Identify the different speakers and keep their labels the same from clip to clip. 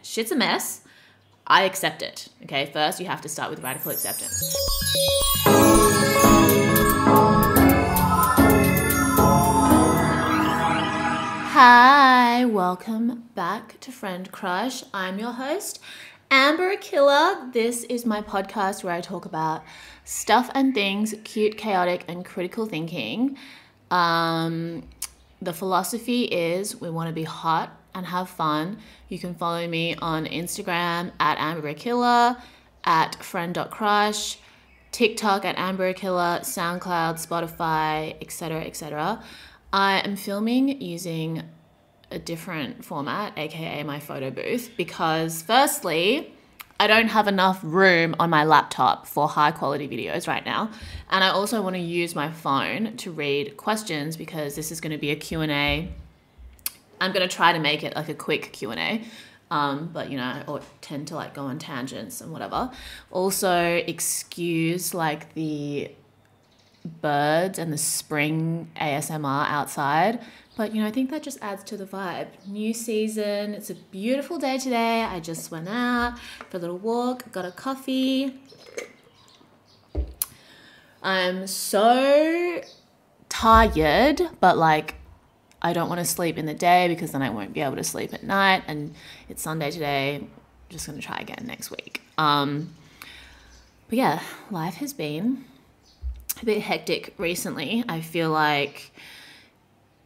Speaker 1: shit's a mess. I accept it. Okay, first you have to start with radical acceptance. Hi, welcome back to Friend Crush. I'm your host, Amber Killer. This is my podcast where I talk about stuff and things, cute, chaotic, and critical thinking. The philosophy is we want to be hot and have fun. You can follow me on Instagram at amberkiller, at friend.crush, TikTok at amberkiller, SoundCloud, Spotify, etc., etc. I am filming using a different format, aka my photo booth, because firstly, I don't have enough room on my laptop for high quality videos right now. And I also want to use my phone to read questions because this is going to be a Q&A. I'm going to try to make it like a quick Q&A. But, you know, I tend to like go on tangents and whatever. Also, excuse like the birds and the spring ASMR outside. But, you know, I think that just adds to the vibe. New season. It's a beautiful day today. I just went out for a little walk, got a coffee. I'm so tired, but like I don't want to sleep in the day because then I won't be able to sleep at night. And it's Sunday today. I'm just going to try again next week. But yeah, life has been a bit hectic recently. I feel like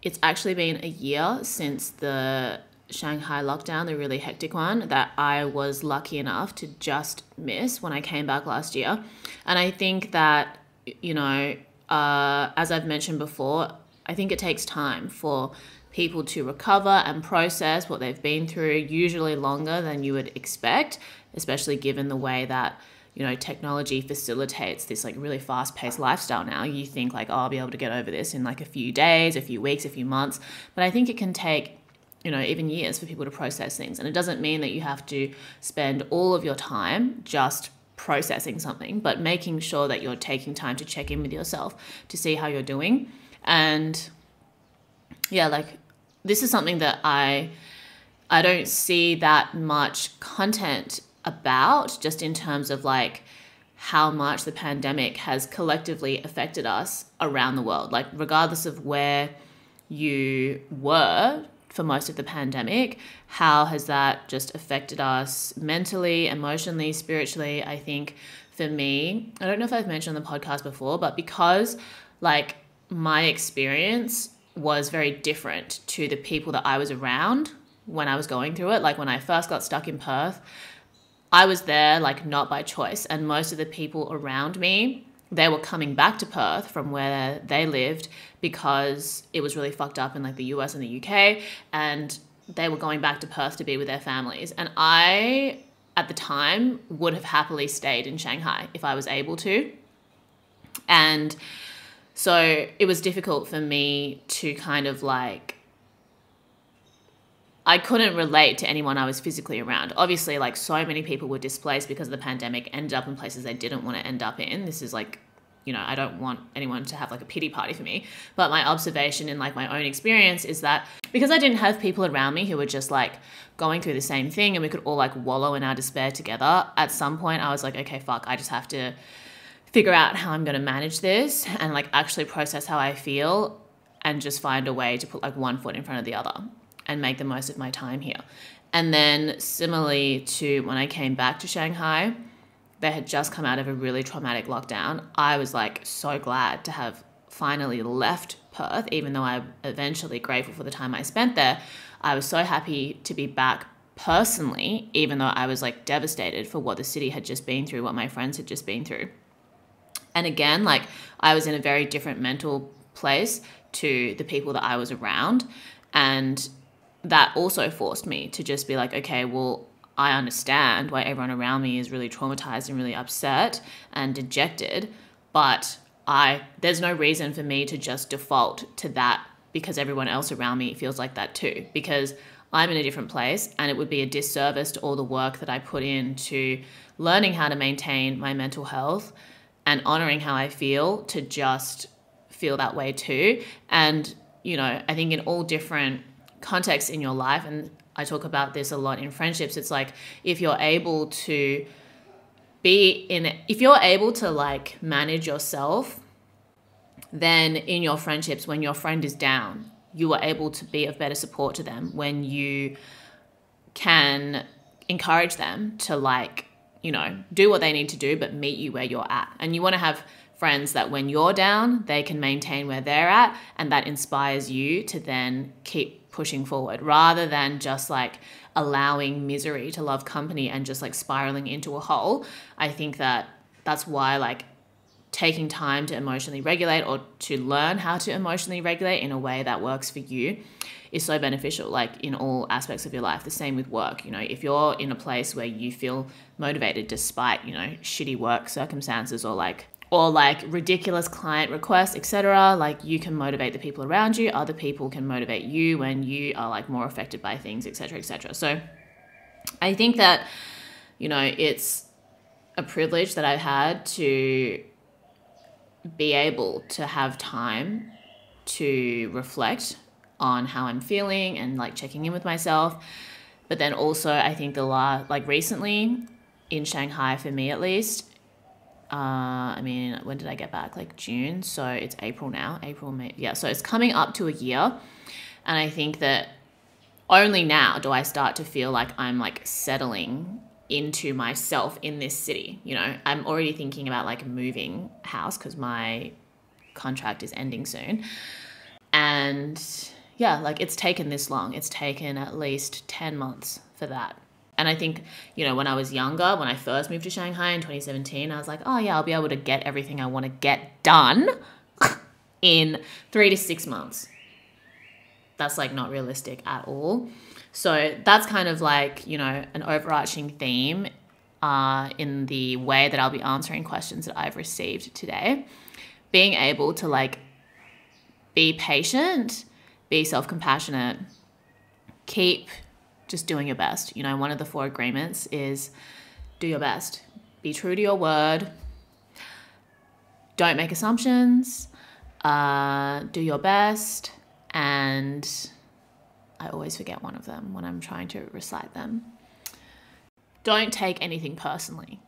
Speaker 1: it's actually been a year since the Shanghai lockdown, the really hectic one, that I was lucky enough to just miss when I came back last year. And I think that, you know, as I've mentioned before, I think it takes time for people to recover and process what they've been through, usually longer than you would expect, especially given the way that, you know, technology facilitates this like really fast-paced lifestyle now. You think like, oh, I'll be able to get over this in like a few days, a few weeks, a few months. But I think it can take, you know, even years for people to process things. And it doesn't mean that you have to spend all of your time just processing something, but making sure that you're taking time to check in with yourself to see how you're doing. And yeah, like this is something that I don't see that much content about, just in terms of like how much the pandemic has collectively affected us around the world. Like regardless of where you were for most of the pandemic, how has that just affected us mentally, emotionally, spiritually? I think for me, I don't know if I've mentioned on the podcast before, but because like my experience was very different to the people that I was around when I was going through it. Like when I first got stuck in Perth, I was there like not by choice, and most of the people around me, they were coming back to Perth from where they lived because it was really fucked up in like the US and the UK, and they were going back to Perth to be with their families. And I, at the time, would have happily stayed in Shanghai if I was able to. And so it was difficult for me to kind of like, I couldn't relate to anyone I was physically around. Obviously, like so many people were displaced because of the pandemic, ended up in places they didn't want to end up in. This is like, you know, I don't want anyone to have like a pity party for me. But my observation in like my own experience is that because I didn't have people around me who were just like going through the same thing and we could all like wallow in our despair together, at some point I was like, okay, fuck, I just have to figure out how I'm going to manage this and like actually process how I feel and just find a way to put like one foot in front of the other and make the most of my time here. And then similarly to when I came back to Shanghai, they had just come out of a really traumatic lockdown. I was like so glad to have finally left Perth, even though I'm eventually grateful for the time I spent there. I was so happy to be back personally, even though I was like devastated for what the city had just been through, what my friends had just been through. And again, like I was in a very different mental place to the people that I was around. And that also forced me to just be like, okay, well, I understand why everyone around me is really traumatized and really upset and dejected, but there's no reason for me to just default to that because everyone else around me feels like that too, because I'm in a different place and it would be a disservice to all the work that I put into learning how to maintain my mental health and honoring how I feel to just feel that way too. And, you know, I think in all different contexts in your life, and I talk about this a lot in friendships. It's like, if you're able to if you're able to like manage yourself, then in your friendships, when your friend is down, you are able to be of better support to them when you can encourage them to like, you know, do what they need to do, but meet you where you're at. And you want to have friends that when you're down, they can maintain where they're at, and that inspires you to then keep pushing forward, rather than just like allowing misery to love company and just like spiraling into a hole. I think that that's why like taking time to emotionally regulate, or to learn how to emotionally regulate in a way that works for you, is so beneficial, like in all aspects of your life. The same with work. You know, if you're in a place where you feel motivated despite, you know, shitty work circumstances, or like ridiculous client requests, etc., like you can motivate the people around you. Other people can motivate you when you are like more affected by things, etc., etc. So I think that, you know, it's a privilege that I've had to be able to have time to reflect on how I'm feeling and like checking in with myself. But then also I think recently in Shanghai, for me at least, I mean, when did I get back? Like June. So it's April now. April, May. Yeah. So it's coming up to a year. And I think that only now do I start to feel like I'm like settling into myself in this city. You know, I'm already thinking about like moving house because my contract is ending soon. And yeah, like it's taken this long. It's taken at least 10 months for that. And I think, you know, when I was younger, when I first moved to Shanghai in 2017, I was like, oh yeah, I'll be able to get everything I want to get done in 3 to 6 months. That's like not realistic at all. So that's kind of like, you know, an overarching theme in the way that I'll be answering questions that I've received today. Being able to like be patient, be self-compassionate, keep just doing your best. You know, one of the 4 agreements is do your best. Be true to your word. Don't make assumptions. Do your best. And I always forget one of them when I'm trying to recite them. Don't take anything personally.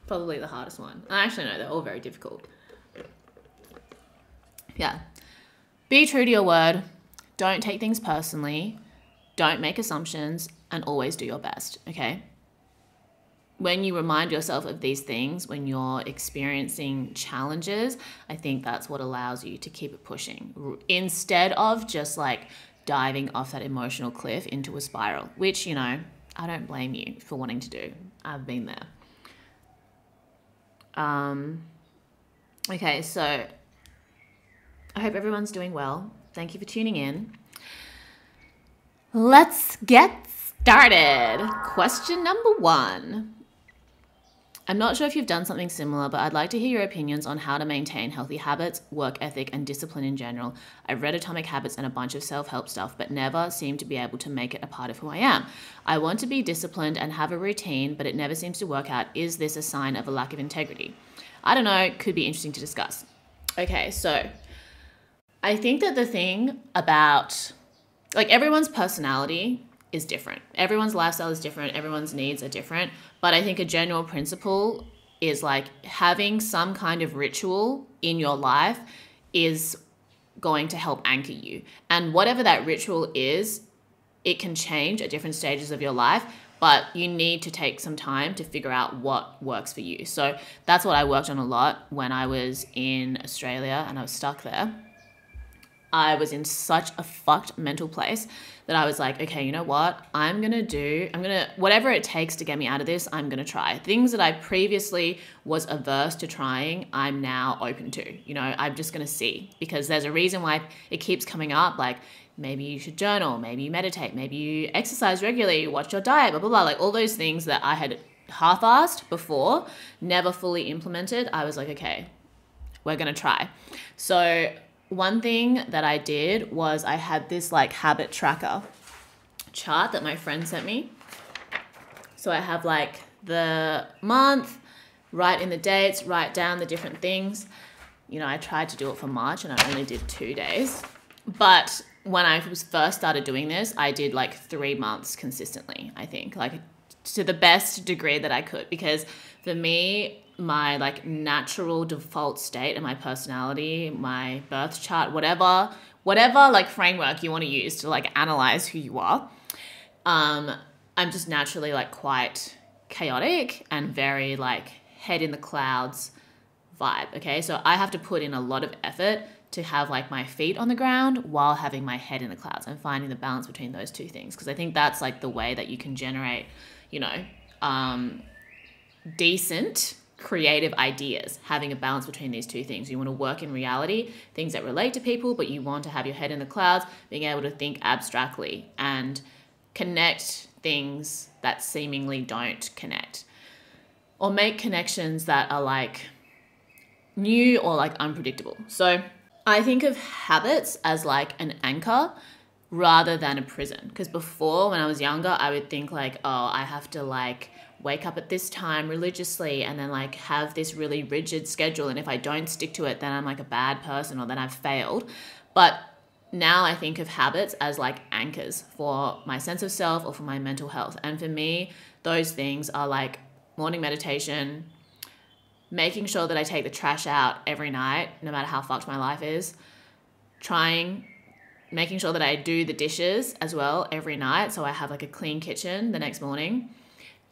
Speaker 1: Probably the hardest one. Actually, no, they're all very difficult. Yeah. Be true to your word. Don't take things personally. Don't make assumptions, and always do your best, okay? When you remind yourself of these things, when you're experiencing challenges, I think that's what allows you to keep it pushing, instead of just like diving off that emotional cliff into a spiral, which, you know, I don't blame you for wanting to do. I've been there. Okay, so I hope everyone's doing well. Thank you for tuning in. Let's get started. Question number 1. I'm not sure if you've done something similar, but I'd like to hear your opinions on how to maintain healthy habits, work ethic, and discipline in general. I've read Atomic Habits and a bunch of self-help stuff, but never seem to be able to make it a part of who I am. I want to be disciplined and have a routine, but it never seems to work out. Is this a sign of a lack of integrity? I don't know. Could be interesting to discuss. Okay, so I think that the thing about, like, everyone's personality is different. Everyone's lifestyle is different. Everyone's needs are different. But I think a general principle is like having some kind of ritual in your life is going to help anchor you. And whatever that ritual is, it can change at different stages of your life, but you need to take some time to figure out what works for you. So that's what I worked on a lot when I was in Australia and I was stuck there. I was in such a fucked mental place that I was like, okay, you know what? Whatever it takes to get me out of this, I'm going to try. Things that I previously was averse to trying, I'm now open to. You know, I'm just going to see, because there's a reason why it keeps coming up. Like, maybe you should journal, maybe you meditate, maybe you exercise regularly, watch your diet, blah, blah, blah. Like all those things that I had half-assed before, never fully implemented. I was like, okay, we're going to try. So one thing that I did was I had this like habit tracker chart that my friend sent me. So I have like the month, write in the dates, write down the different things. You know, I tried to do it for March and I only did 2 days. But when I was first started doing this, I did like 3 months consistently, I think, like to the best degree that I could, because for me, my like natural default state and my personality, my birth chart, whatever like framework you want to use to like analyze who you are, I'm just naturally like quite chaotic and very like head in the clouds vibe. Okay. So I have to put in a lot of effort to have like my feet on the ground while having my head in the clouds, and finding the balance between those two things. Cause I think that's like the way that you can generate, you know, decent creative ideas, having a balance between these two things. You want to work in reality, things that relate to people, but you want to have your head in the clouds, being able to think abstractly and connect things that seemingly don't connect, or make connections that are like new or like unpredictable. So I think of habits as like an anchor rather than a prison. Because before, when I was younger, I would think like, oh, I have to like wake up at this time religiously and then like have this really rigid schedule. And if I don't stick to it, then I'm like a bad person, or then I've failed. But now I think of habits as like anchors for my sense of self or for my mental health. And for me, those things are like morning meditation, making sure that I take the trash out every night, no matter how fucked my life is, making sure that I do the dishes as well every night, so I have like a clean kitchen the next morning.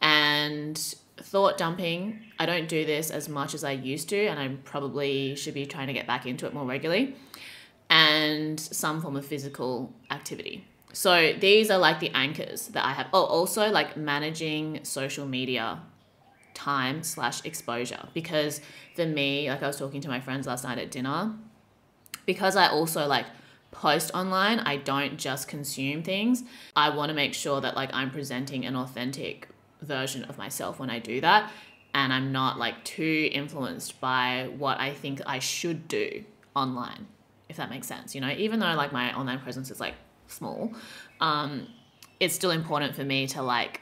Speaker 1: And thought dumping, I don't do this as much as I used to, and I probably should be trying to get back into it more regularly. And some form of physical activity. So these are like the anchors that I have. Oh, also like managing social media time/exposure. Because for me, like I was talking to my friends last night at dinner, because I also like post online, I don't just consume things. I want to make sure that like I'm presenting an authentic version of myself when I do that, and I'm not like too influenced by what I think I should do online, if that makes sense. You know, even though like my online presence is like small, it's still important for me to like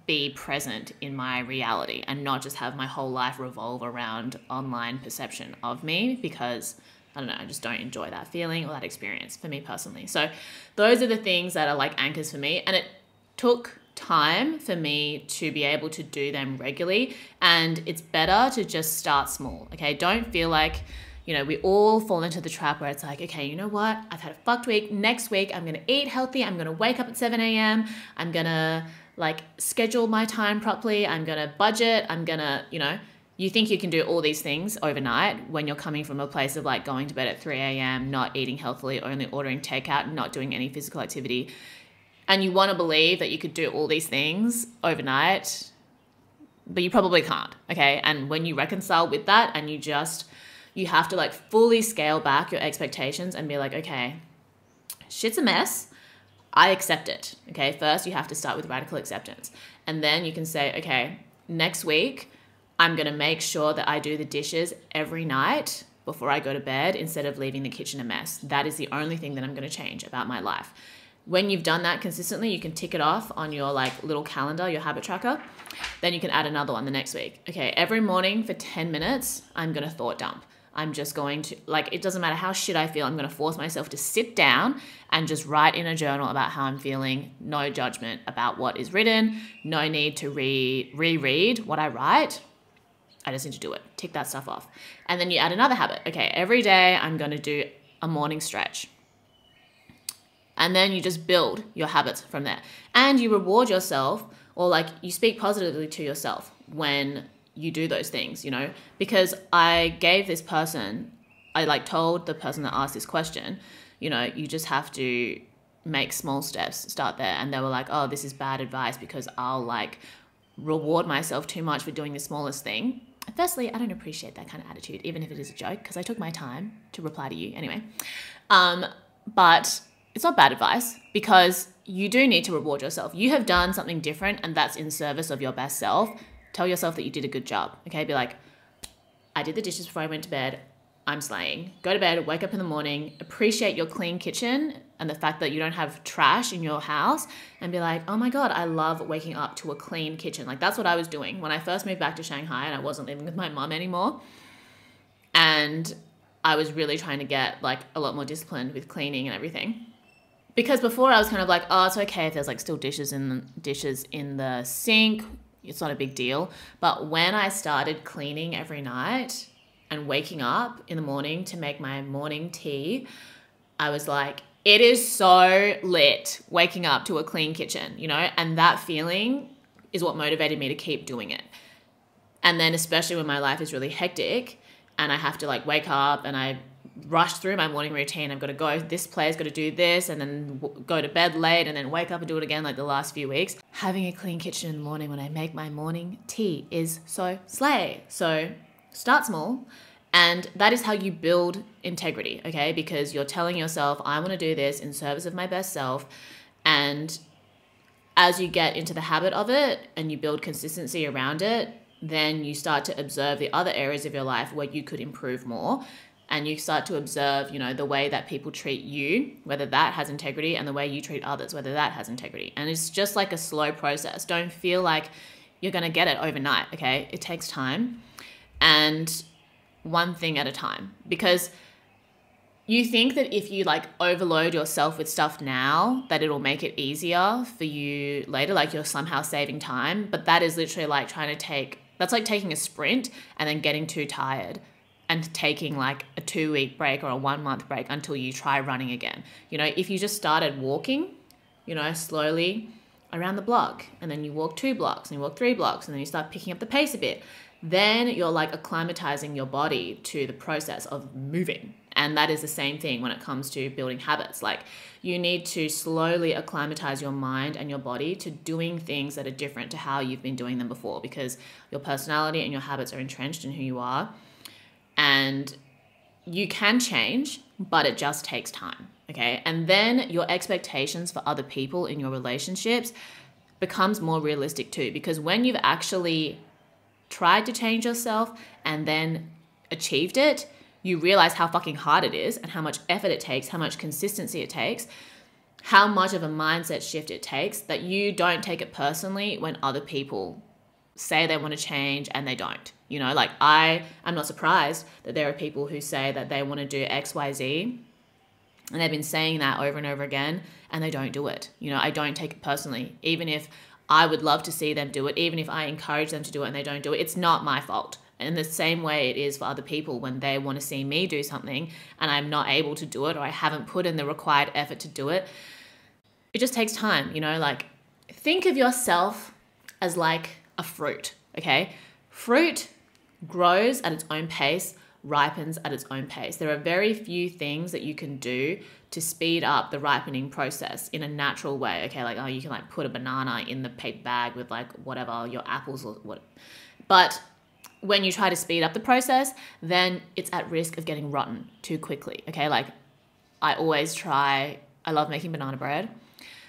Speaker 1: be present in my reality and not just have my whole life revolve around online perception of me, because I don't know, I just don't enjoy that feeling or that experience for me personally. So those are the things that are like anchors for me, and it took time for me to be able to do them regularly. And it's better to just start small. Okay, don't feel like, you know, we all fall into the trap where it's like, okay, you know what? I've had a fucked week. Next week, I'm going to eat healthy. I'm going to wake up at 7 a.m. I'm going to like schedule my time properly. I'm going to budget. I'm going to, you know, you think you can do all these things overnight when you're coming from a place of like going to bed at 3 a.m., not eating healthily, only ordering takeout, not doing any physical activity. And you want to believe that you could do all these things overnight, but you probably can't. Okay. And when you reconcile with that, and you have to like fully scale back your expectations and be like, okay, shit's a mess. I accept it. Okay. First, you have to start with radical acceptance. And then you can say, okay, next week, I'm going to make sure that I do the dishes every night before I go to bed instead of leaving the kitchen a mess. That is the only thing that I'm going to change about my life. When you've done that consistently, you can tick it off on your like little calendar, your habit tracker. Then you can add another one the next week. Okay, every morning for 10 minutes, I'm going to thought dump. I'm just going to, like, it doesn't matter how shit I feel, I'm going to force myself to sit down and just write in a journal about how I'm feeling. No judgment about what is written. No need to reread what I write. I just need to do it. Tick that stuff off. And then you add another habit. Okay, every day I'm going to do a morning stretch. And then you just build your habits from there. And you reward yourself, or like you speak positively to yourself when you do those things, you know, because I like told the person that asked this question, you know, you just have to make small steps, start there. And they were like, oh, this is bad advice because I'll like reward myself too much for doing the smallest thing. Firstly, I don't appreciate that kind of attitude, even if it is a joke, because I took my time to reply to you anyway. But it's not bad advice, because you do need to reward yourself. You have done something different, and that's in service of your best self. Tell yourself that you did a good job. Okay, be like, I did the dishes before I went to bed. I'm slaying. Go to bed, wake up in the morning, appreciate your clean kitchen and the fact that you don't have trash in your house, and be like, oh my God, I love waking up to a clean kitchen. Like, that's what I was doing when I first moved back to Shanghai and I wasn't living with my mum anymore. And I was really trying to get like a lot more disciplined with cleaning and everything. because before I was kind of like, oh, it's okay if there's like still dishes in the sink. It's not a big deal. But when I started cleaning every night and waking up in the morning to make my morning tea, I was like, it is so lit waking up to a clean kitchen, you know? And that feeling is what motivated me to keep doing it. And then especially when my life is really hectic and I have to like wake up and I rush through my morning routine. I've got to go this place, got to do this, and then go to bed late and then wake up and do it again like the last few weeks. Having a clean kitchen in the morning when I make my morning tea is so slay. So start small. And that is how you build integrity, okay? Because you're telling yourself, I want to do this in service of my best self. And as you get into the habit of it and you build consistency around it, then you start to observe the other areas of your life where you could improve more. And you start to observe, you know, the way that people treat you, whether that has integrity, and the way you treat others, whether that has integrity. And it's just like a slow process. Don't feel like you're going to get it overnight, okay? It takes time, and one thing at a time. Because you think that if you like overload yourself with stuff now, that it'll make it easier for you later, like you're somehow saving time. But that is literally like that's like taking a sprint and then getting too tired and taking like a 2-week break or a 1-month break until you try running again. You know, if you just started walking, you know, slowly around the block, and then you walk 2 blocks and you walk 3 blocks, and then you start picking up the pace a bit, then you're like acclimatizing your body to the process of moving. And that is the same thing when it comes to building habits. Like you need to slowly acclimatize your mind and your body to doing things that are different to how you've been doing them before, because your personality and your habits are entrenched in who you are. And you can change, but it just takes time, okay? And then your expectations for other people in your relationships becomes more realistic too, because when you've actually tried to change yourself and then achieved it, you realize how fucking hard it is and how much effort it takes, how much consistency it takes, how much of a mindset shift it takes, that you don't take it personally when other people say they want to change and they don't. You know, like I'm not surprised that there are people who say that they want to do X, Y, Z, and they've been saying that over and over again, and they don't do it. You know, I don't take it personally. Even if I would love to see them do it, even if I encourage them to do it and they don't do it, it's not my fault. And the same way it is for other people when they want to see me do something and I'm not able to do it, or I haven't put in the required effort to do it. It just takes time, you know, like think of yourself as like a fruit, okay? Fruit grows at its own pace, ripens at its own pace. There are very few things that you can do to speed up the ripening process in a natural way, okay? Like, oh, you can like put a banana in the paper bag with like whatever, your apples or what. But when you try to speed up the process, then it's at risk of getting rotten too quickly, okay? Like I love making banana bread.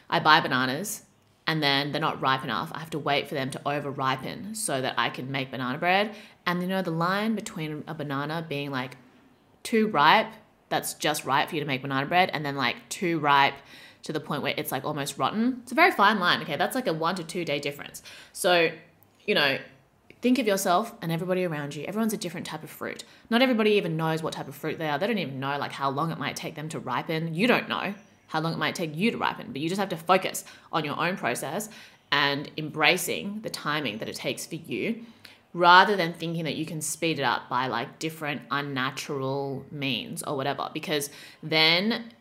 Speaker 1: I buy bananas and then they're not ripe enough. I have to wait for them to over ripen so that I can make banana bread. And you know, the line between a banana being like too ripe, that's just right for you to make banana bread, and then like too ripe to the point where it's like almost rotten. It's a very fine line, okay? That's like a 1 to 2 day difference. So, you know, think of yourself and everybody around you. Everyone's a different type of fruit. Not everybody even knows what type of fruit they are. They don't even know like how long it might take them to ripen. You don't know how long it might take you to ripen, but you just have to focus on your own process and embracing the timing that it takes for you, rather than thinking that you can speed it up by like different unnatural means or whatever, because then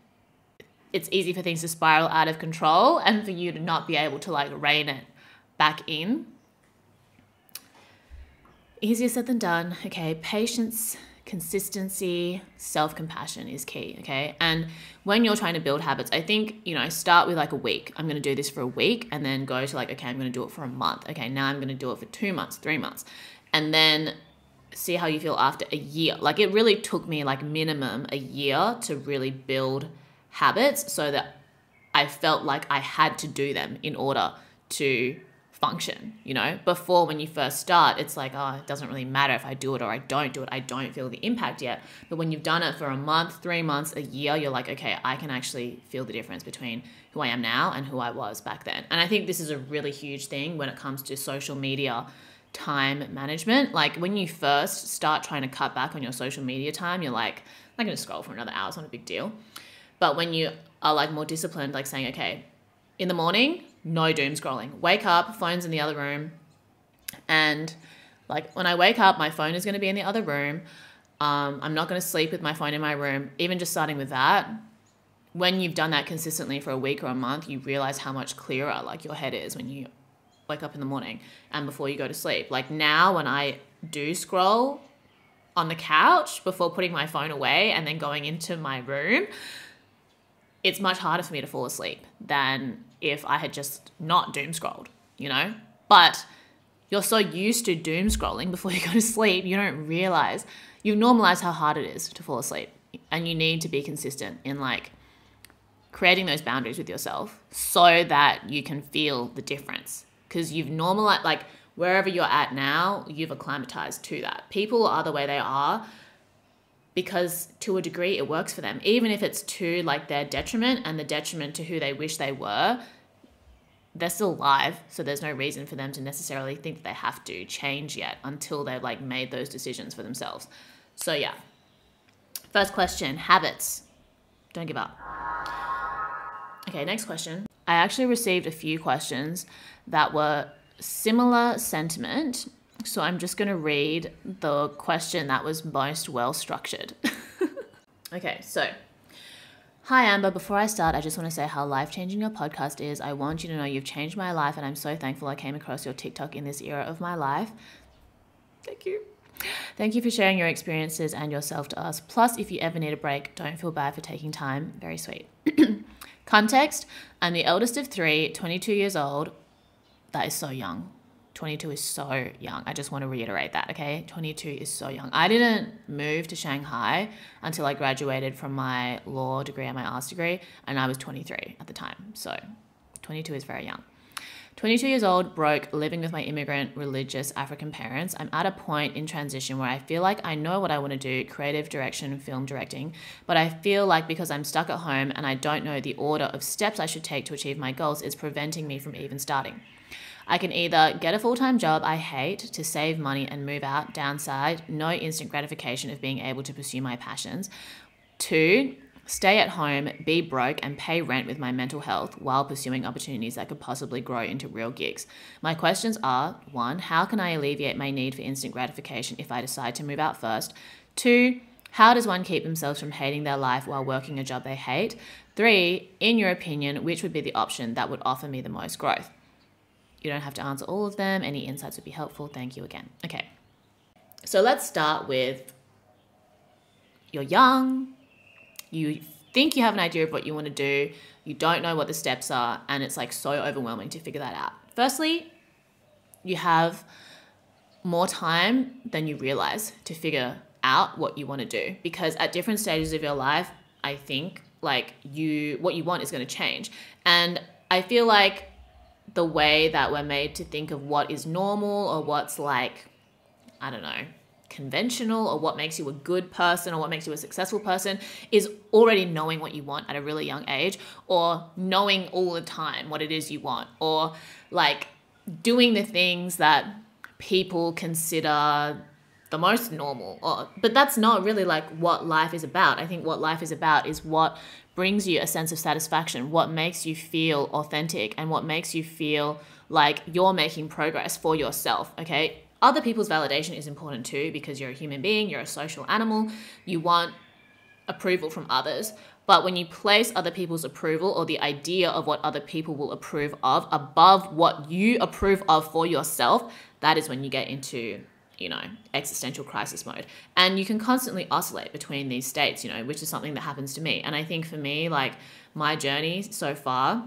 Speaker 1: it's easy for things to spiral out of control and for you to not be able to like rein it back in. Easier said than done, okay? Patience, consistency, self-compassion is key, okay? And when you're trying to build habits, I think, you know, start with like a week. I'm going to do this for a week, and then go to like, okay, I'm going to do it for a month. Okay, now I'm going to do it for 2 months, 3 months. And then see how you feel after a year. Like it really took me like minimum a year to really build habits so that I felt like I had to do them in order to function, you know? Before, when you first start, it's like, oh, it doesn't really matter if I do it or I don't do it. I don't feel the impact yet. But when you've done it for a month, 3 months, a year, you're like, okay, I can actually feel the difference between who I am now and who I was back then. And I think this is a really huge thing when it comes to social media time management. Like when you first start trying to cut back on your social media time, you're like, I'm not going to scroll for another hour. It's not a big deal. But when you are like more disciplined, like saying, okay, in the morning, no doom scrolling. Wake up, phone's in the other room. And like when I wake up, my phone is going to be in the other room. I'm not going to sleep with my phone in my room. Even just starting with that, when you've done that consistently for a week or a month, you realize how much clearer like your head is when you wake up in the morning and before you go to sleep. Like now when I do scroll on the couch before putting my phone away and then going into my room, it's much harder for me to fall asleep than if I had just not doom scrolled, you know? But you're so used to doom scrolling before you go to sleep, you don't realize, you normalize how hard it is to fall asleep. And you need to be consistent in like creating those boundaries with yourself so that you can feel the difference. Because you've normalized, like wherever you're at now, you've acclimatized to that. People are the way they are because to a degree it works for them. Even if it's to like their detriment and the detriment to who they wish they were, they're still alive. So there's no reason for them to necessarily think that they have to change yet until they've like made those decisions for themselves. So yeah. First question, habits. Don't give up. Okay, next question. I actually received a few questions that were similar sentiment. So I'm just going to read the question that was most well structured. Okay, so hi Amber, before I start, I just want to say how life-changing your podcast is. I want you to know you've changed my life and I'm so thankful I came across your TikTok in this era of my life. Thank you. Thank you for sharing your experiences and yourself to us. Plus, if you ever need a break, don't feel bad for taking time. Very sweet. Context, I'm the eldest of three, 22 years old. That is so young. 22 is so young. I just want to reiterate that, okay? 22 is so young. I didn't move to Shanghai until I graduated from my law degree and my arts degree, and I was 23 at the time. So 22 is very young. 22 years old, broke, living with my immigrant, religious African parents. I'm at a point in transition where I feel like I know what I want to do, creative direction, film directing, but I feel like because I'm stuck at home and I don't know the order of steps I should take to achieve my goals, it's preventing me from even starting. I can either get a full-time job I hate to save money and move out, downside, no instant gratification of being able to pursue my passions. 2, stay at home, be broke, and pay rent with my mental health while pursuing opportunities that could possibly grow into real gigs. My questions are, 1, how can I alleviate my need for instant gratification if I decide to move out first? 2, how does one keep themselves from hating their life while working a job they hate? 3, in your opinion, which would be the option that would offer me the most growth? You don't have to answer all of them. Any insights would be helpful. Thank you again. Okay, so let's start with you're young, you think you have an idea of what you want to do, you don't know what the steps are, and it's like so overwhelming to figure that out. Firstly, you have more time than you realize to figure out what you want to do, because at different stages of your life, I think like what you want is going to change. And I feel like the way that we're made to think of what is normal or what's like, I don't know, conventional, or what makes you a good person or what makes you a successful person is already knowing what you want at a really young age, or knowing all the time what it is you want, or like doing the things that people consider the most normal. But that's not really like what life is about. I think what life is about is what brings you a sense of satisfaction, what makes you feel authentic, and what makes you feel like you're making progress for yourself, okay? Other people's validation is important too, because you're a human being, you're a social animal, you want approval from others. But when you place other people's approval or the idea of what other people will approve of above what you approve of for yourself, that is when you get into, you know, existential crisis mode. And you can constantly oscillate between these states, you know, which is something that happens to me. And I think for me, like my journey so far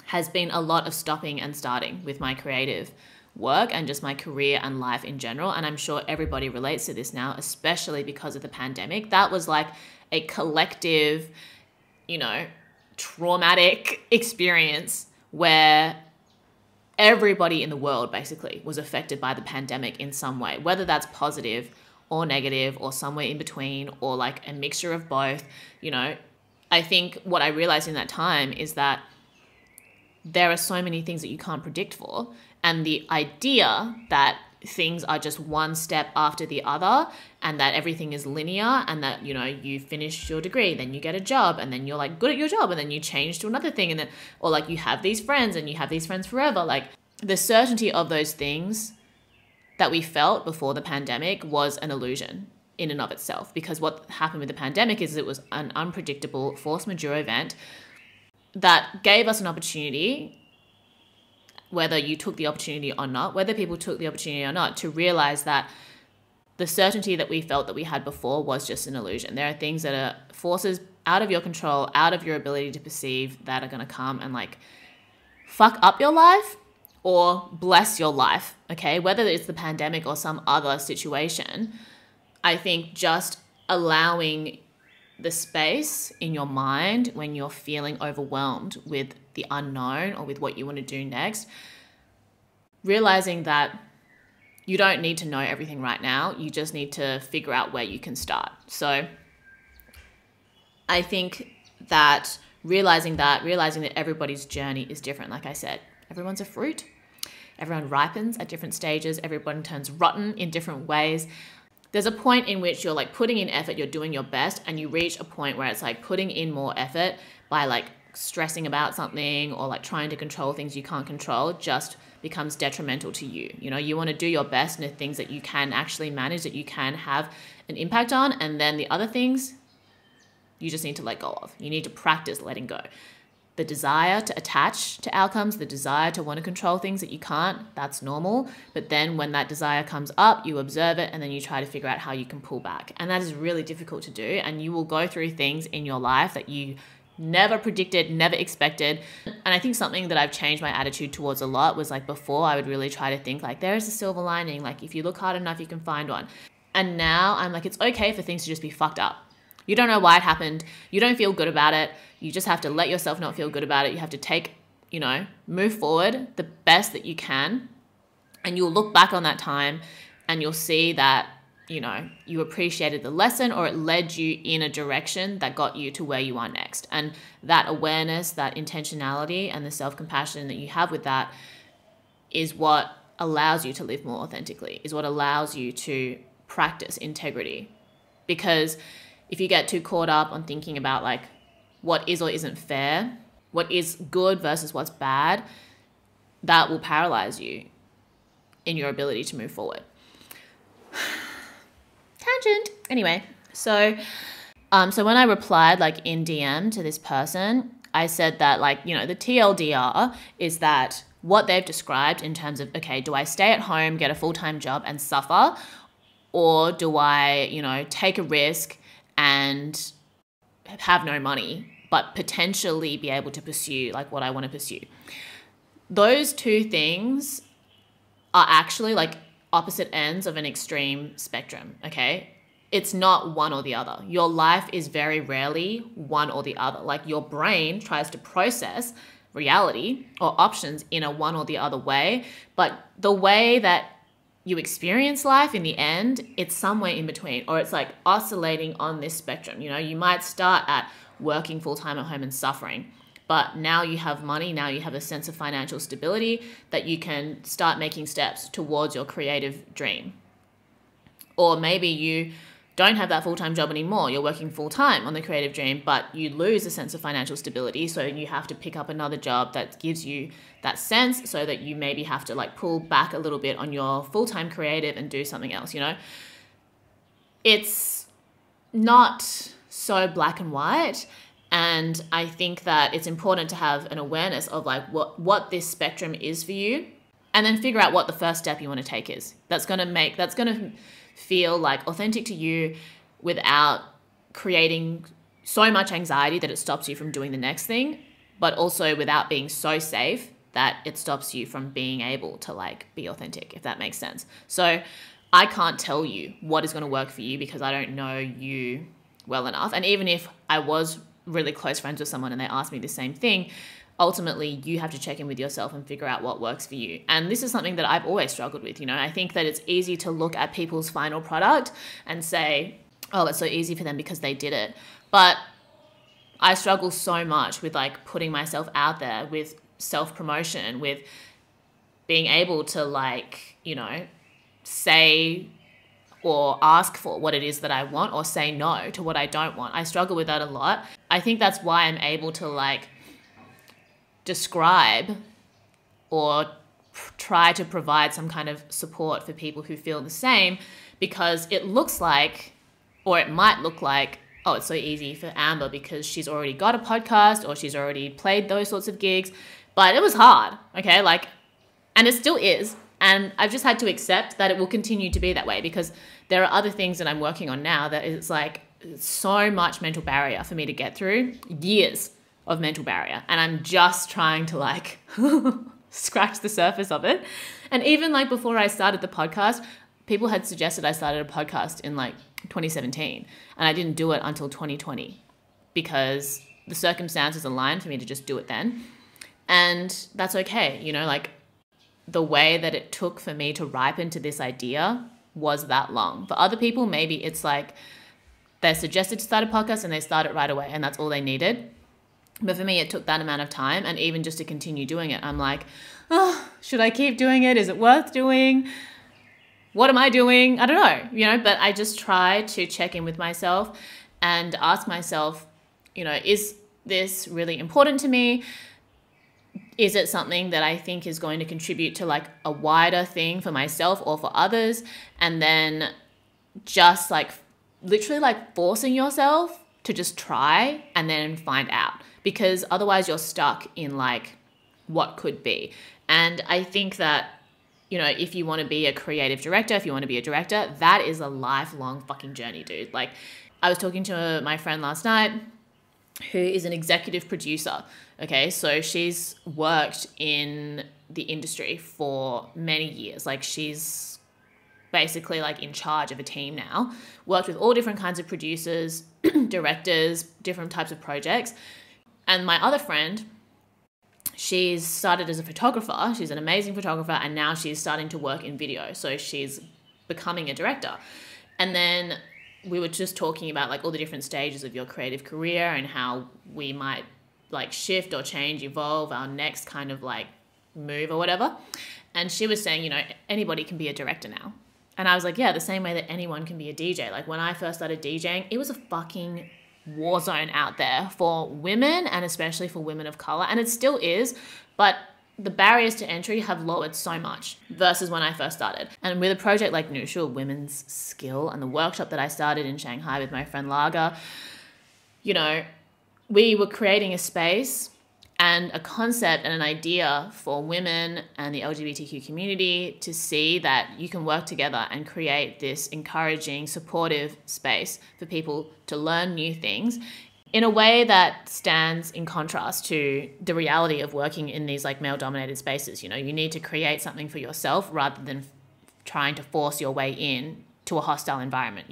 Speaker 1: has been a lot of stopping and starting with my creative work and just my career and life in general. And I'm sure everybody relates to this now, especially because of the pandemic. That was like a collective, you know, traumatic experience where everybody in the world basically was affected by the pandemic in some way, whether that's positive or negative or somewhere in between or like a mixture of both. You know, I think what I realized in that time is that there are so many things that you can't predict for. And the idea that things are just one step after the other and that everything is linear and that, you know, you finish your degree, then you get a job and then you're like good at your job and then you change to another thing and then, or like you have these friends and you have these friends forever. Like the certainty of those things that we felt before the pandemic was an illusion in and of itself, because what happened with the pandemic is it was an unpredictable force majeure event that gave us an opportunity, whether you took the opportunity or not, whether people took the opportunity or not, to realize that the certainty that we felt that we had before was just an illusion. There are things that are forces out of your control, out of your ability to perceive, that are going to come and like fuck up your life or bless your life, okay? Whether it's the pandemic or some other situation, I think just allowing the space in your mind when you're feeling overwhelmed with the unknown or with what you want to do next, realizing that you don't need to know everything right now. You just need to figure out where you can start. So I think that realizing that everybody's journey is different. Like I said, everyone's a fruit. Everyone ripens at different stages. Everyone turns rotten in different ways. There's a point in which you're like putting in effort, you're doing your best, and you reach a point where it's like putting in more effort by like stressing about something or like trying to control things you can't control just becomes detrimental to you. You know, you want to do your best in the things that you can actually manage, that you can have an impact on, and then the other things you just need to let go of. You need to practice letting go. The desire to attach to outcomes, the desire to want to control things that you can't, that's normal. But then when that desire comes up, you observe it and then you try to figure out how you can pull back. And that is really difficult to do. And you will go through things in your life that you never predicted, never expected. And I think something that I've changed my attitude towards a lot was like before I would really try to think like there is a silver lining. Like if you look hard enough, you can find one. And now I'm like, it's okay for things to just be fucked up. You don't know why it happened. You don't feel good about it. You just have to let yourself not feel good about it. You have to take, you know, move forward the best that you can. And you'll look back on that time and you'll see that, you know, you appreciated the lesson or it led you in a direction that got you to where you are next. And that awareness, that intentionality and the self-compassion that you have with that is what allows you to live more authentically, is what allows you to practice integrity. Because if you get too caught up on thinking about like what is or isn't fair, what is good versus what's bad, that will paralyze you in your ability to move forward. Tangent. Anyway, so when I replied like in DM to this person, I said that like, you know, the TLDR is that what they've described in terms of, okay, do I stay at home, get a full-time job and suffer? Or do I, you know, take a risk and have no money, but potentially be able to pursue like what I want to pursue? Those two things are actually like opposite ends of an extreme spectrum, okay? It's not one or the other. Your life is very rarely one or the other. Like your brain tries to process reality or options in a one or the other way, but the way that you experience life in the end, it's somewhere in between, or it's like oscillating on this spectrum. You know, you might start at working full-time at home and suffering, but now you have money, now you have a sense of financial stability that you can start making steps towards your creative dream. Or maybe you don't have that full-time job anymore. You're working full-time on the creative dream, but you lose a sense of financial stability. So you have to pick up another job that gives you that sense, so that you maybe have to like pull back a little bit on your full-time creative and do something else, you know? It's not so black and white. And I think that it's important to have an awareness of like what this spectrum is for you, and then figure out what the first step you want to take is. That's going to feel like authentic to you without creating so much anxiety that it stops you from doing the next thing, but also without being so safe that it stops you from being able to like be authentic, if that makes sense. So I can't tell you what is going to work for you because I don't know you well enough. And even if I was really close friends with someone and they asked me the same thing, ultimately you have to check in with yourself and figure out what works for you. And this is something that I've always struggled with. You know, I think that it's easy to look at people's final product and say, oh, it's so easy for them because they did it. But I struggle so much with like putting myself out there with self-promotion, with being able to like, say or ask for what it is that I want, or say no to what I don't want. I struggle with that a lot. I think that's why I'm able to like describe or try to provide some kind of support for people who feel the same, because it looks like, or it might look like, oh, it's so easy for Amber because she's already got a podcast or she's already played those sorts of gigs. But it was hard, okay? Like, and it still is. And I've just had to accept that it will continue to be that way, because there are other things that I'm working on now that is like so much mental barrier for me to get through, years of mental barrier. And I'm just trying to like scratch the surface of it. And even like before I started the podcast, people had suggested I started a podcast in like 2017, and I didn't do it until 2020 because the circumstances aligned for me to just do it then. And that's okay. Like the way that it took for me to ripen to this idea was that long. For other people, maybe it's like they're suggested to start a podcast and they start it right away and that's all they needed. But for me, it took that amount of time. And even just to continue doing it, I'm like, oh, should I keep doing it? Is it worth doing? What am I doing? I don't know, but I just try to check in with myself and ask myself, is this really important to me? Is it something that I think is going to contribute to like a wider thing for myself or for others? And then just like literally like forcing yourself to just try and then find out, because otherwise you're stuck in like what could be. And I think that, if you want to be a creative director, if you want to be a director, that is a lifelong fucking journey, dude. Like I was talking to my friend last night who is an executive producer. Okay, so she's worked in the industry for many years. Like she's basically like in charge of a team now, worked with all different kinds of producers, directors, different types of projects. And my other friend, she's started as a photographer. She's an amazing photographer, and now she's starting to work in video. So she's becoming a director. And then we were just talking about like all the different stages of your creative career and how we might like shift or change, evolve our next kind of like move or whatever. And she was saying, anybody can be a director now. And I was like, yeah, the same way that anyone can be a DJ. Like when I first started DJing, it was a fucking war zone out there for women, and especially for women of color. And it still is, but the barriers to entry have lowered so much versus when I first started. And with a project like Neutral Women's Skill and the workshop that I started in Shanghai with my friend Laga, we were creating a space and a concept and an idea for women and the LGBTQ community to see that you can work together and create this encouraging, supportive space for people to learn new things in a way that stands in contrast to the reality of working in these like male-dominated spaces. You need to create something for yourself rather than trying to force your way in to a hostile environment,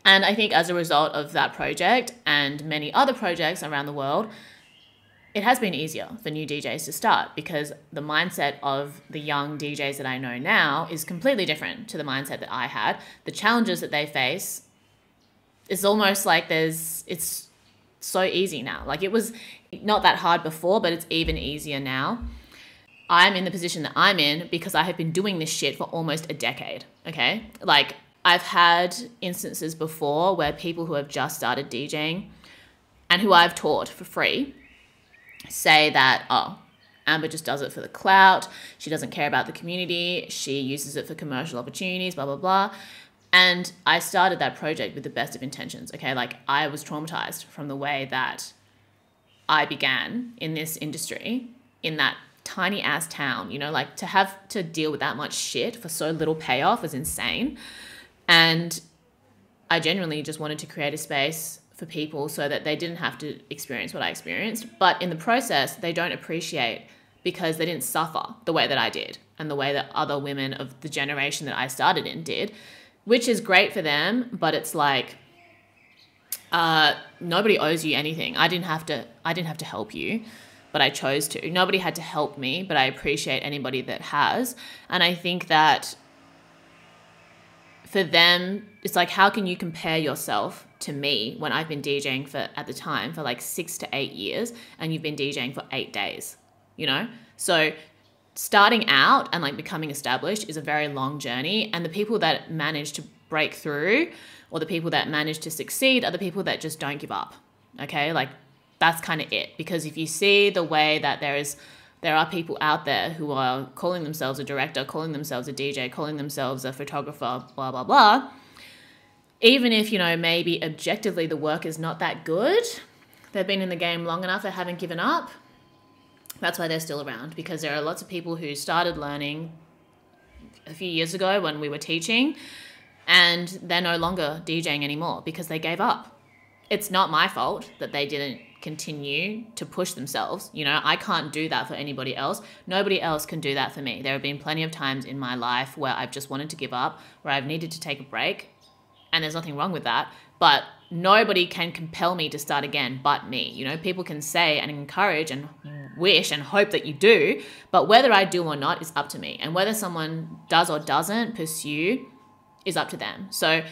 Speaker 1: And I think as a result of that project and many other projects around the world, it has been easier for new DJs to start, because the mindset of the young DJs that I know now is completely different to the mindset that I had. The challenges that they face, it's almost like it's so easy now. Like it was not that hard before, but it's even easier now. I'm in the position that I'm in because I have been doing this shit for almost a decade, okay? Like I've had instances before where people who have just started DJing and who I've taught for free say that, oh, Amber just does it for the clout. She doesn't care about the community. She uses it for commercial opportunities, blah, blah, blah. And I started that project with the best of intentions, okay? Like I was traumatized from the way that I began in this industry in that tiny ass town, like to have to deal with that much shit for so little payoff was insane. And I genuinely just wanted to create a space for people so that they didn't have to experience what I experienced. But in the process, they don't appreciate because they didn't suffer the way that I did and the way that other women of the generation that I started in did, which is great for them. But it's like, nobody owes you anything. I didn't have to help you, but I chose to. Nobody had to help me, but I appreciate anybody that has. And I think that for them, it's like, how can you compare yourself to me when I've been DJing at the time for like 6 to 8 years, and you've been DJing for 8 days, you know? So starting out and like becoming established is a very long journey. And the people that manage to break through, or the people that manage to succeed, are the people that just don't give up. Okay. Like that's kind of it. Because if you see the way that there are people out there who are calling themselves a director, calling themselves a DJ, calling themselves a photographer, blah, blah, blah. Even if, you know, maybe objectively the work is not that good, they've been in the game long enough, they haven't given up. That's why they're still around, because there are lots of people who started learning a few years ago when we were teaching, and they're no longer DJing anymore because they gave up. It's not my fault that they didn't continue to push themselves. You know, I can't do that for anybody else. Nobody else can do that for me. There have been plenty of times in my life where I've just wanted to give up, where I've needed to take a break, and there's nothing wrong with that. But nobody can compel me to start again but me. You know, people can say and encourage and wish and hope that you do, but whether I do or not is up to me. And whether someone does or doesn't pursue is up to them. So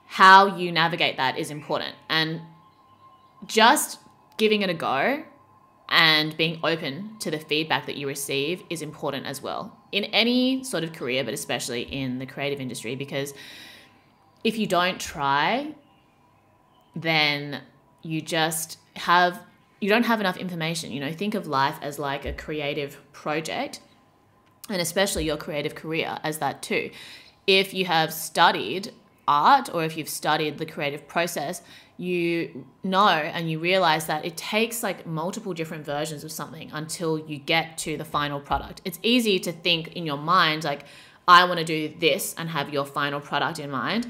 Speaker 1: how you navigate that is important. And just giving it a go and being open to the feedback that you receive is important as well in any sort of career, but especially in the creative industry, because if you don't try, then you don't have enough information. You know, think of life as like a creative project, and especially your creative career as that too. If you have studied art, or if you've studied the creative process, you know and you realize that it takes like multiple different versions of something until you get to the final product. It's easy to think in your mind like, I want to do this, and have your final product in mind,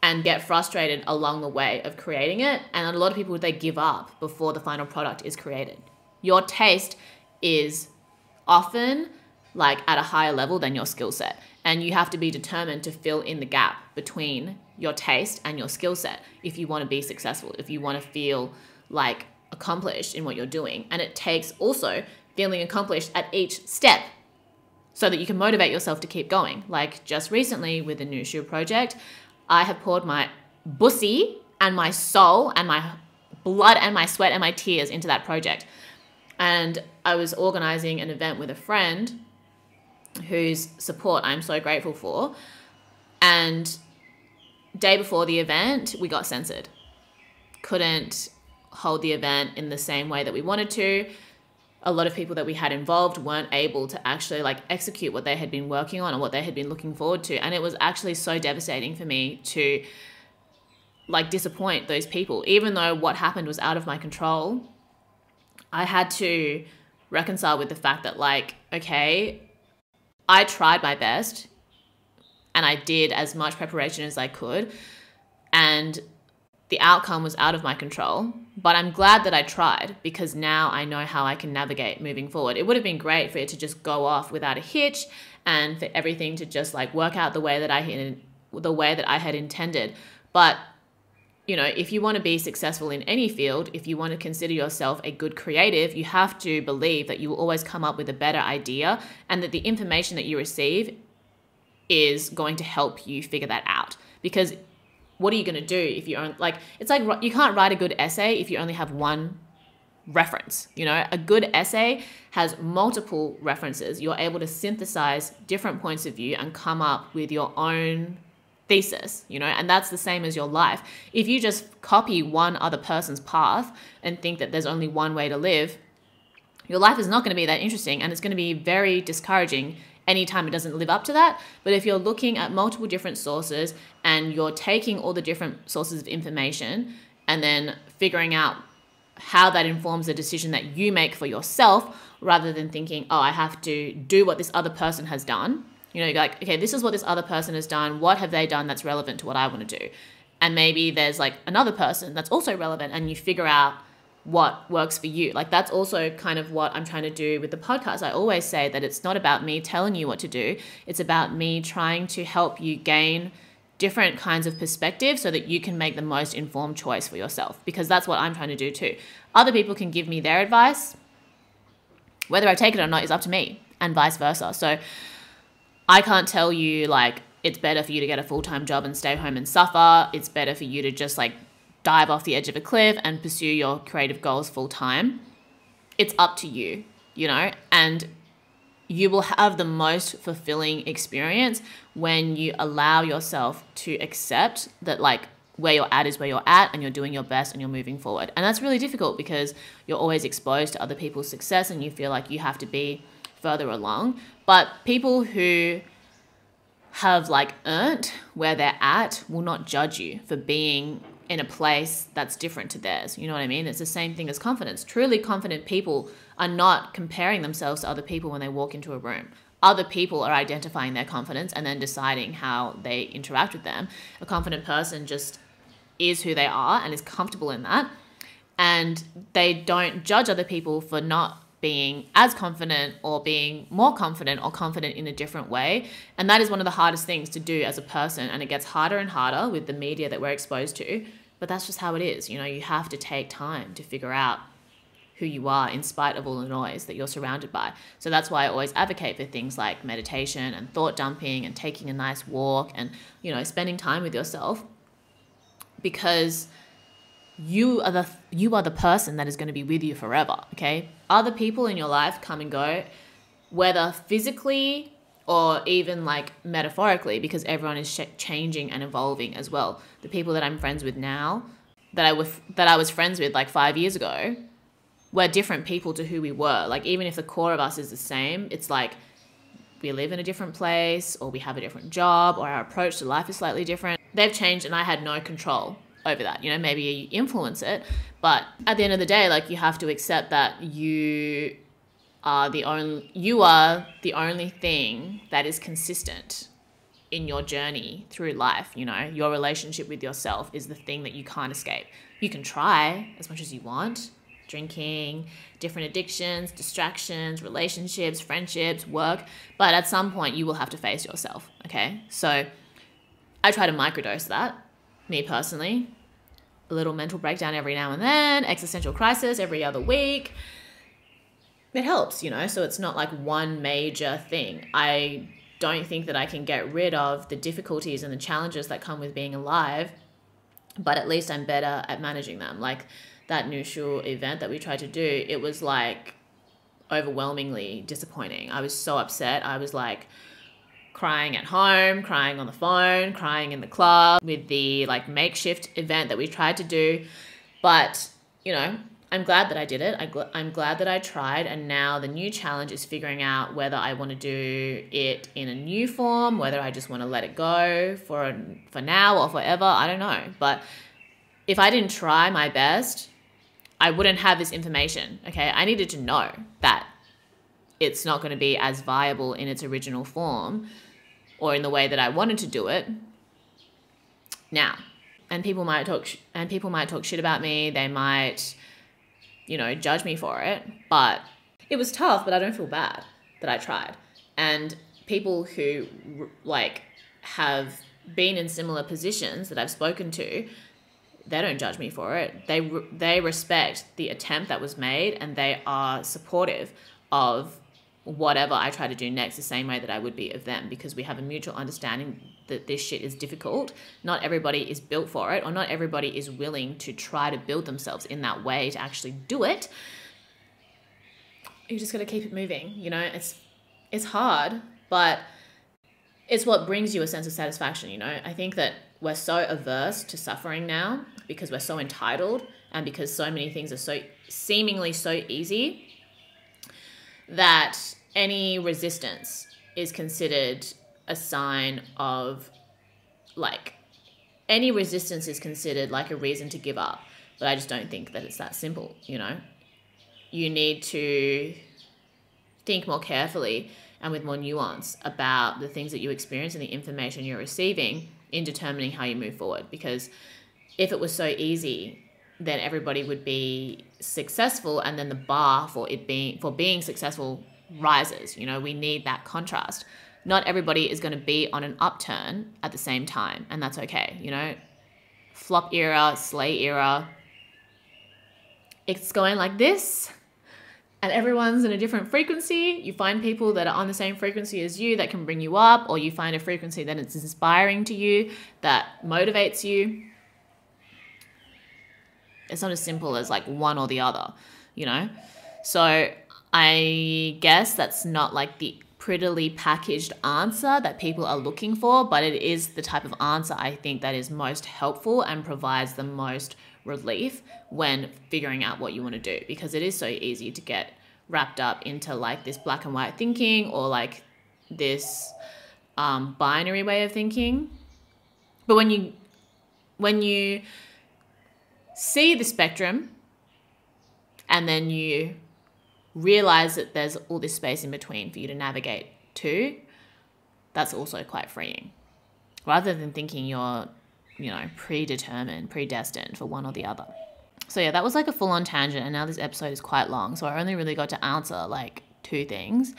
Speaker 1: and get frustrated along the way of creating it. And a lot of people, they give up before the final product is created. Your taste is often like at a higher level than your skill set. And you have to be determined to fill in the gap between your taste and your skill set if you want to be successful, if you want to feel like accomplished in what you're doing. And it takes also feeling accomplished at each step so that you can motivate yourself to keep going. Like just recently with the new shoe project, I have poured my bussy and my soul and my blood and my sweat and my tears into that project. And I was organizing an event with a friend whose support I'm so grateful for. And day before the event, we got censored. Couldn't hold the event in the same way that we wanted to. A lot of people that we had involved weren't able to actually like execute what they had been working on and what they had been looking forward to. And it was actually so devastating for me to like disappoint those people. Even though what happened was out of my control, I had to reconcile with the fact that like, okay, I tried my best and I did as much preparation as I could, and the outcome was out of my control, but I'm glad that I tried, because now I know how I can navigate moving forward. It would have been great for it to just go off without a hitch and for everything to just like work out the way that I had intended. But you know, if you want to be successful in any field, if you want to consider yourself a good creative, you have to believe that you will always come up with a better idea, and that the information that you receive is going to help you figure that out. Because what are you going to do if you own, like, it's like you can't write a good essay if you only have one reference. You know, a good essay has multiple references. You're able to synthesize different points of view and come up with your own thesis, you know, and that's the same as your life. If you just copy one other person's path and think that there's only one way to live, your life is not going to be that interesting, and it's going to be very discouraging anytime it doesn't live up to that. But if you're looking at multiple different sources and you're taking all the different sources of information and then figuring out how that informs the decision that you make for yourself, rather than thinking, oh, I have to do what this other person has done. You know, you're like, okay, this is what this other person has done. What have they done that's relevant to what I want to do? And maybe there's like another person that's also relevant, and you figure out what works for you. Like that's also kind of what I'm trying to do with the podcast. I always say that it's not about me telling you what to do. It's about me trying to help you gain different kinds of perspective so that you can make the most informed choice for yourself, because that's what I'm trying to do too. Other people can give me their advice. Whether I take it or not is up to me, and vice versa. So I can't tell you like it's better for you to get a full-time job and stay home and suffer. It's better for you to just like dive off the edge of a cliff and pursue your creative goals full time. It's up to you, you know, and you will have the most fulfilling experience when you allow yourself to accept that like where you're at is where you're at and you're doing your best and you're moving forward. And that's really difficult because you're always exposed to other people's success and you feel like you have to be further along. But people who have like earned where they're at will not judge you for being in a place that's different to theirs. You know what I mean? It's the same thing as confidence. Truly confident people are not comparing themselves to other people when they walk into a room. Other people are identifying their confidence and then deciding how they interact with them. A confident person just is who they are and is comfortable in that. And they don't judge other people for not being as confident or being more confident or confident in a different way. And that is one of the hardest things to do as a person. And it gets harder and harder with the media that we're exposed to. But that's just how it is. You know, you have to take time to figure out who you are in spite of all the noise that you're surrounded by. So that's why I always advocate for things like meditation and thought dumping and taking a nice walk and, you know, spending time with yourself, because you are the person that is going to be with you forever, okay? Other people in your life come and go, whether physically or even like metaphorically, because everyone is changing and evolving as well. The people that I'm friends with now, that I was friends with like 5 years ago, we're different people to who we were. Like, even if the core of us is the same, it's like we live in a different place or we have a different job or our approach to life is slightly different. They've changed and I had no control over that. You know, maybe you influence it, but at the end of the day, like, you have to accept that you are the only thing that is consistent in your journey through life. You know, your relationship with yourself is the thing that you can't escape. You can try as much as you want, drinking, different addictions, distractions, relationships, friendships, work, but at some point you will have to face yourself, okay? So I try to microdose that, me personally. A little mental breakdown every now and then, existential crisis every other week. It helps, you know, so it's not like one major thing. I don't think that I can get rid of the difficulties and the challenges that come with being alive, but at least I'm better at managing them. Like that Nushu event that we tried to do, it was like overwhelmingly disappointing. I was so upset. I was like crying at home, crying on the phone, crying in the club with the like makeshift event that we tried to do. But, you know, I'm glad that I did it. I'm glad that I tried. And now the new challenge is figuring out whether I want to do it in a new form, whether I just want to let it go for now or forever. I don't know. But if I didn't try my best, I wouldn't have this information, okay? I needed to know that it's not going to be as viable in its original form or in the way that I wanted to do it now. And people might talk shit about me. They might, you know, judge me for it. But it was tough, but I don't feel bad that I tried. And people who like have been in similar positions that I've spoken to, they don't judge me for it. They respect the attempt that was made and they are supportive of whatever I try to do next, the same way that I would be of them, because we have a mutual understanding that this shit is difficult. Not everybody is built for it, or not everybody is willing to try to build themselves in that way to actually do it. You just got to keep it moving. You know, it's hard, but it's what brings you a sense of satisfaction. You know, I think that we're so averse to suffering now because we're so entitled and because so many things are so seemingly so easy, that any resistance is considered a sign of, like, any resistance is considered like a reason to give up. But I just don't think that it's that simple, you know. You need to think more carefully and with more nuance about the things that you experience and the information you're receiving in determining how you move forward. Because if it was so easy, then everybody would be successful, and then the bar for being successful rises. You know, we need that contrast. Not everybody is going to be on an upturn at the same time, and that's okay. You know, flop era, slay era, it's going like this, and everyone's in a different frequency. You find people that are on the same frequency as you that can bring you up, or you find a frequency that is inspiring to you, that motivates you. It's not as simple as like one or the other, you know? So I guess that's not like the prettily packaged answer that people are looking for, but it is the type of answer I think that is most helpful and provides the most relief when figuring out what you want to do, because it is so easy to get wrapped up into like this black and white thinking or like this binary way of thinking. But when you see the spectrum and then you realize that there's all this space in between for you to navigate to, that's also quite freeing, rather than thinking you're, predetermined, predestined for one or the other. So yeah, that was like a full-on tangent, and now this episode is quite long, so I only really got to answer like 2 things.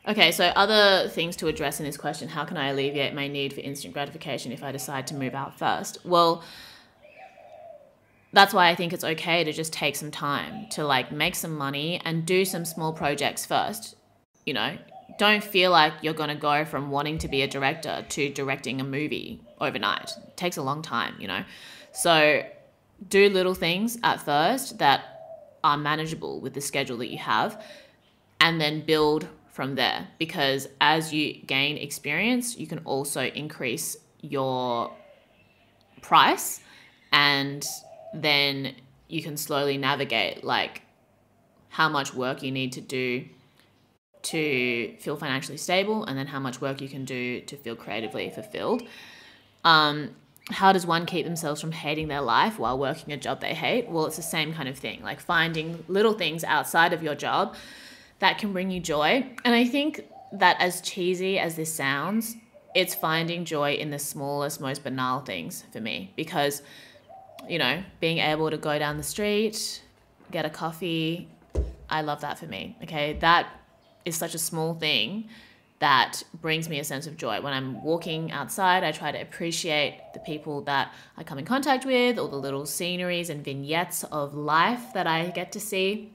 Speaker 1: Okay, so other things to address in this question: how can I alleviate my need for instant gratification if I decide to move out first? Well, that's why I think it's okay to just take some time to like make some money and do some small projects first. Don't feel like you're going to go from wanting to be a director to directing a movie overnight. It takes a long time, So do little things at first that are manageable with the schedule that you have, and then build from there. Because as you gain experience, you can also increase your price, and then you can slowly navigate like how much work you need to do to feel financially stable, and then how much work you can do to feel creatively fulfilled. How does one keep themselves from hating their life while working a job they hate? Well, it's the same kind of thing, like finding little things outside of your job that can bring you joy. And I think that, as cheesy as this sounds, it's finding joy in the smallest, most banal things for me, because being able to go down the street, get a coffee, I love that for me. Okay, that is such a small thing that brings me a sense of joy. When I'm walking outside, I try to appreciate the people that I come in contact with, all the little sceneries and vignettes of life that I get to see.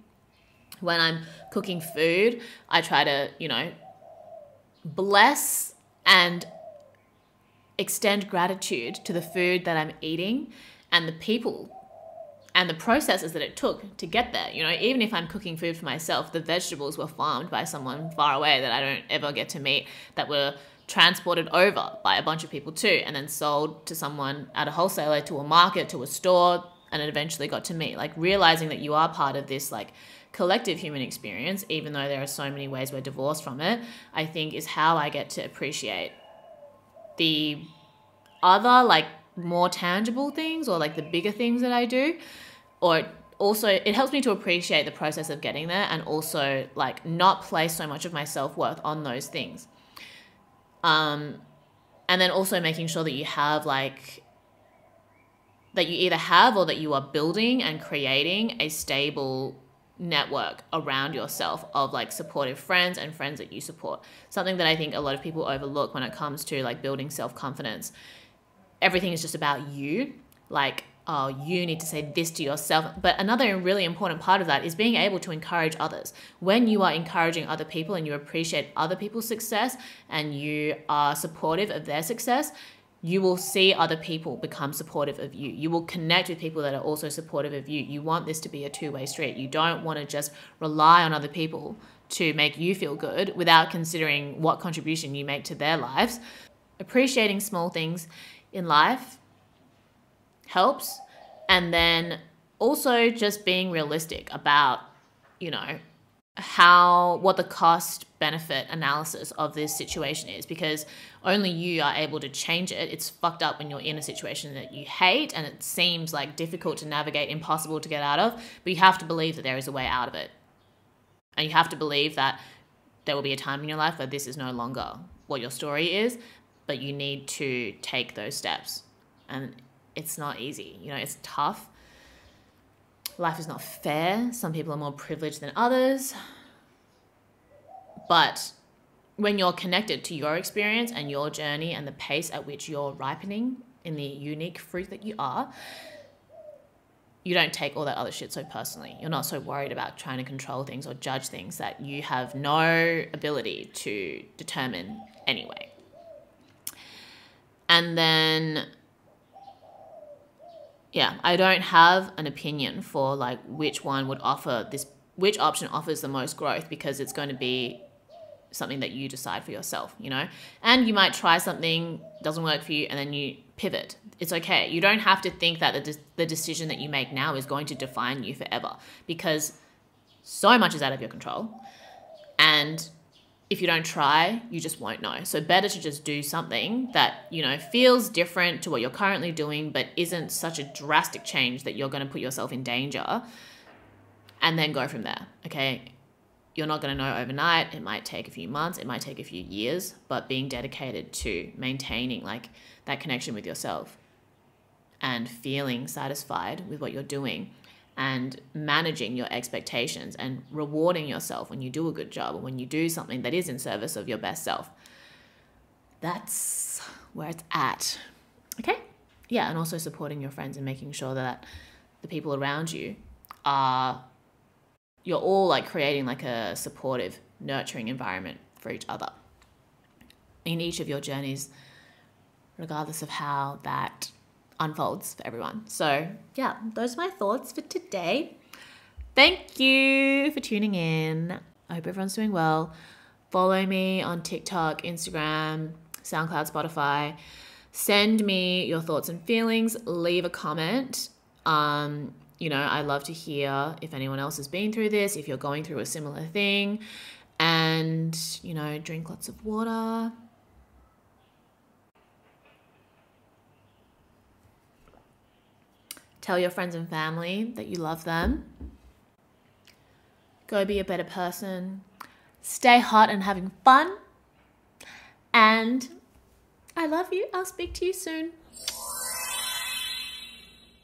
Speaker 1: When I'm cooking food, I try to, bless and extend gratitude to the food that I'm eating and the people and the processes that it took to get there. Even if I'm cooking food for myself, the vegetables were farmed by someone far away that I don't ever get to meet, that were transported over by a bunch of people too, and then sold to someone at a wholesaler, to a market, to a store, and it eventually got to me. Like, realizing that you are part of this like collective human experience, even though there are so many ways we're divorced from it, I think is how I get to appreciate the other like more tangible things, or like the bigger things that I do. Or also, it helps me to appreciate the process of getting there, and also like not place so much of my self-worth on those things. And then also making sure that you have like, that you either have or that you are building and creating a stable network around yourself of like supportive friends and friends that you support. Something that I think a lot of people overlook when it comes to like building self-confidence. Everything is just about you. Like, oh, you need to say this to yourself. But another really important part of that is being able to encourage others. When you are encouraging other people and you appreciate other people's success and you are supportive of their success, you will see other people become supportive of you. You will connect with people that are also supportive of you. You want this to be a two-way street. You don't want to just rely on other people to make you feel good without considering what contribution you make to their lives. Appreciating small things in life helps. And then also just being realistic about, what the cost benefit analysis of this situation is, because only you are able to change it. It's fucked up when you're in a situation that you hate and it seems like difficult to navigate, impossible to get out of, but you have to believe that there is a way out of it. And you have to believe that there will be a time in your life where this is no longer what your story is, but you need to take those steps. And it's not easy. It's tough. Life is not fair. Some people are more privileged than others. But when you're connected to your experience and your journey and the pace at which you're ripening in the unique fruit that you are, you don't take all that other shit so personally. You're not so worried about trying to control things or judge things that you have no ability to determine anyway. And then yeah, I don't have an opinion for like which one would offer this, which option offers the most growth, because it's going to be something that you decide for yourself, you know? And you might try something, doesn't work for you, and then you pivot. It's okay. You don't have to think that the decision that you make now is going to define you forever, because so much is out of your control. And if you don't try, you just won't know. So better to just do something that, you know, feels different to what you're currently doing, but isn't such a drastic change that you're going to put yourself in danger, and then go from there. Okay. You're not going to know overnight. It might take a few months. It might take a few years, but being dedicated to maintaining like that connection with yourself and feeling satisfied with what you're doing and managing your expectations and rewarding yourself when you do a good job or when you do something that is in service of your best self. That's where it's at. Okay? Yeah, and also supporting your friends and making sure that the people around you are, you're all like creating like a supportive, nurturing environment for each other in each of your journeys, regardless of how that unfolds for everyone. So yeah, those are my thoughts for today. Thank you for tuning in. I hope everyone's doing well. Follow me on TikTok, Instagram, SoundCloud, Spotify. Send me your thoughts and feelings. Leave a comment. You know, I love to hear if anyone else has been through this, if you're going through a similar thing. And, you know, drink lots of water. Tell your friends and family that you love them. Go be a better person. Stay hot and having fun. And I love you. I'll speak to you soon.